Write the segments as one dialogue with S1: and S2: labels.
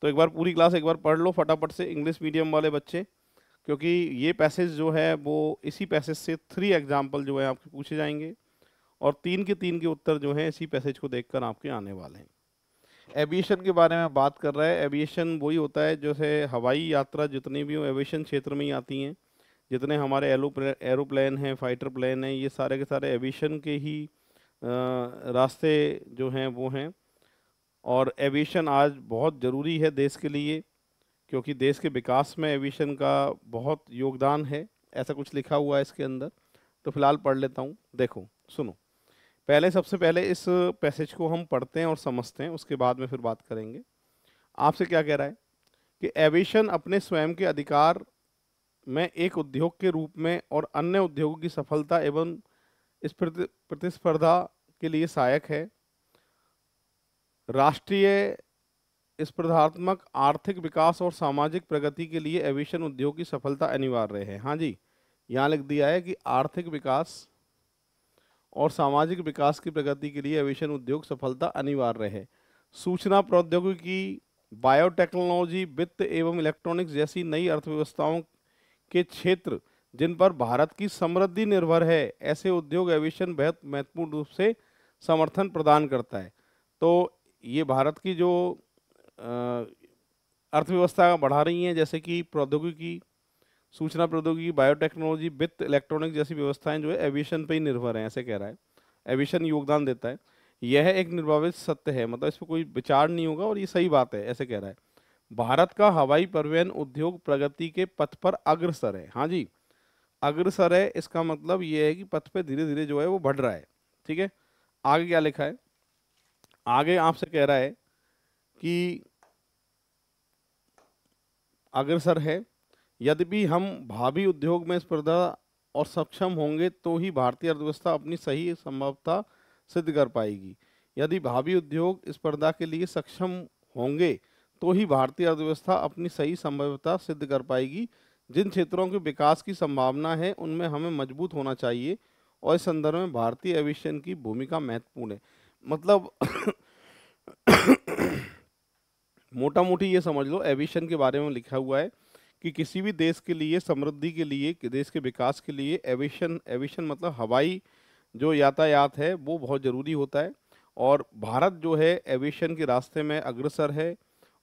S1: तो एक बार पूरी क्लास एक बार पढ़ लो फटाफट से इंग्लिश मीडियम वाले बच्चे, क्योंकि ये पैसेज जो है वो इसी पैसेज से 3 एग्जाम्पल जो है आपके पूछे जाएंगे और 3 के उत्तर जो हैं इसी पैसेज को देखकर आपके आने वाले हैं। एविएशन के बारे में बात कर रहा है। एविएशन वही होता है जैसे हवाई यात्रा जितनी भी हो एविएशन क्षेत्र में ही आती हैं। जितने हमारे एरोप्लेन हैं, फाइटर प्लेन हैं, ये सारे के सारे एविएशन के ही रास्ते जो हैं वो हैं। और एविएशन आज बहुत ज़रूरी है देश के लिए, क्योंकि देश के विकास में एविएशन का बहुत योगदान है, ऐसा कुछ लिखा हुआ है इसके अंदर। तो फिलहाल पढ़ लेता हूँ, देखो सुनो। सबसे पहले इस पैसेज को हम पढ़ते हैं और समझते हैं, उसके बाद में फिर बात करेंगे। आपसे क्या कह रहा है कि एविएशन अपने स्वयं के अधिकार में एक उद्योग के रूप में और अन्य उद्योगों की सफलता एवं इस प्रतिस्पर्धा के लिए सहायक है। राष्ट्रीय स्पर्धात्मक आर्थिक विकास और सामाजिक प्रगति के लिए एविएशन उद्योग की सफलता अनिवार्य है। हाँ जी, यहाँ लिख दिया है कि आर्थिक विकास और सामाजिक विकास की प्रगति के लिए एविएशन उद्योग सफलता अनिवार्य है। सूचना प्रौद्योगिकी, बायोटेक्नोलॉजी, वित्त एवं इलेक्ट्रॉनिक्स जैसी नई अर्थव्यवस्थाओं के क्षेत्र जिन पर भारत की समृद्धि निर्भर है, ऐसे उद्योग एविएशन बेहद महत्वपूर्ण रूप से समर्थन प्रदान करता है। तो ये भारत की जो अर्थव्यवस्था बढ़ा रही हैं, जैसे कि प्रौद्योगिकी, सूचना प्रौद्योगिकी, बायोटेक्नोलॉजी, वित्त, इलेक्ट्रॉनिक्स जैसी व्यवस्थाएं जो है एविएशन पे ही निर्भर हैं, ऐसे कह रहा है। एविएशन योगदान देता है, यह एक निर्वाचित सत्य है, मतलब इस पर कोई विचार नहीं होगा और ये सही बात है, ऐसे कह रहा है। भारत का हवाई परिवहन उद्योग प्रगति के पथ पर अग्रसर है। हाँ जी, अग्रसर है, इसका मतलब ये है कि पथ पे धीरे धीरे जो है वो बढ़ रहा है। ठीक है, आगे क्या लिखा है? आगे आपसे कह रहा है कि अग्रसर है, यद्यपि हम भावी उद्योग में स्पर्धा और सक्षम होंगे तो ही भारतीय अर्थव्यवस्था अपनी सही संभावना सिद्ध कर पाएगी। यदि भावी उद्योग स्पर्धा के लिए सक्षम होंगे तो ही भारतीय अर्थव्यवस्था अपनी सही संभाव्यता सिद्ध कर पाएगी। जिन क्षेत्रों के विकास की संभावना है उनमें हमें मजबूत होना चाहिए और इस संदर्भ में भारतीय एविएशन की भूमिका महत्वपूर्ण है। मतलब मोटा मोटी ये समझ लो, एविएशन के बारे में लिखा हुआ है कि किसी भी देश के लिए समृद्धि के लिए, देश के विकास के लिए एविएशन मतलब हवाई जो यातायात है वो बहुत ज़रूरी होता है। और भारत जो है एविएशन के रास्ते में अग्रसर है।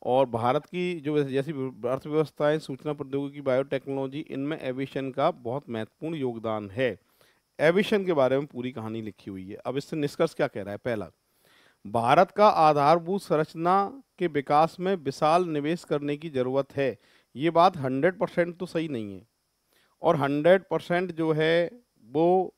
S1: और भारत की जो जैसी अर्थव्यवस्थाएं, सूचना प्रौद्योगिकी, बायोटेक्नोलॉजी, इनमें एविएशन का बहुत महत्वपूर्ण योगदान है। एविएशन के बारे में पूरी कहानी लिखी हुई है। अब इससे निष्कर्ष क्या कह रहा है? पहला, भारत का आधारभूत संरचना के विकास में विशाल निवेश करने की जरूरत है। ये बात 100% तो सही नहीं है और 100% जो है वो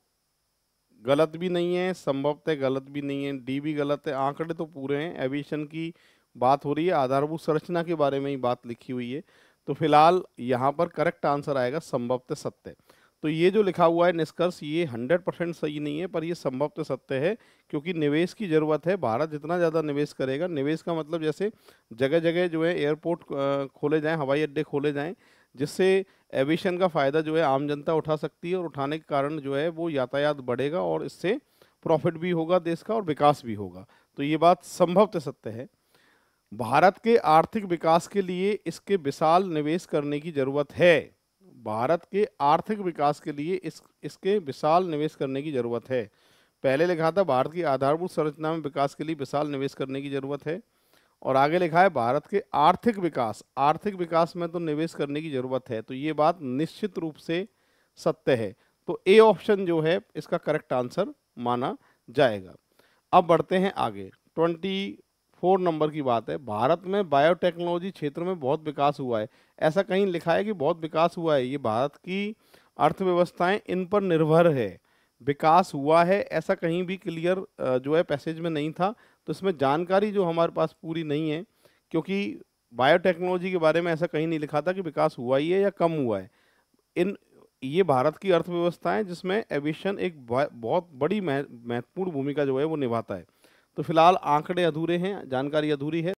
S1: गलत भी नहीं है, संभवतः गलत भी नहीं है, डी भी गलत है। आंकड़े तो पूरे हैं, एविएशन की बात हो रही है, आधारभूत संरचना के बारे में ही बात लिखी हुई है। तो फिलहाल यहाँ पर करेक्ट आंसर आएगा संभवतः सत्य। तो ये जो लिखा हुआ है निष्कर्ष, ये 100% सही नहीं है, पर ये संभवतः सत्य है, क्योंकि निवेश की जरूरत है। भारत जितना ज़्यादा निवेश करेगा, निवेश का मतलब जैसे जगह जगह जो है एयरपोर्ट खोले जाएं, हवाई अड्डे खोले जाएं, जिससे एविएशन का फ़ायदा जो है आम जनता उठा सकती है और उठाने के कारण जो है वो यातायात बढ़ेगा और इससे प्रॉफिट भी होगा देश का और विकास भी होगा। तो ये बात संभवतः सत्य है। भारत के आर्थिक विकास के लिए इसके विशाल निवेश करने की जरूरत है। भारत के आर्थिक विकास के लिए इसके विशाल निवेश करने की जरूरत है। पहले लिखा था भारत की आधारभूत संरचना में विकास के लिए विशाल निवेश करने की जरूरत है, और आगे लिखा है भारत के आर्थिक विकास में तो निवेश करने की जरूरत है। तो ये बात निश्चित रूप से सत्य है। तो ए ऑप्शन जो है इसका करेक्ट आंसर माना जाएगा। अब बढ़ते हैं आगे। 24 नंबर की बात है, भारत में बायोटेक्नोलॉजी क्षेत्र में बहुत विकास हुआ है। ऐसा कहीं लिखा है कि बहुत विकास हुआ है? ये भारत की अर्थव्यवस्थाएं इन पर निर्भर है, विकास हुआ है, ऐसा कहीं भी क्लियर जो है पैसेज में नहीं था। तो इसमें जानकारी जो हमारे पास पूरी नहीं है, क्योंकि बायोटेक्नोलॉजी के बारे में ऐसा कहीं नहीं लिखा था कि विकास हुआ ही है या कम हुआ है। ये भारत की अर्थव्यवस्था है जिसमें एविएशन एक बहुत बड़ी महत्वपूर्ण भूमिका जो है वो निभाता है। तो फिलहाल आंकड़े अधूरे हैं, जानकारी अधूरी है।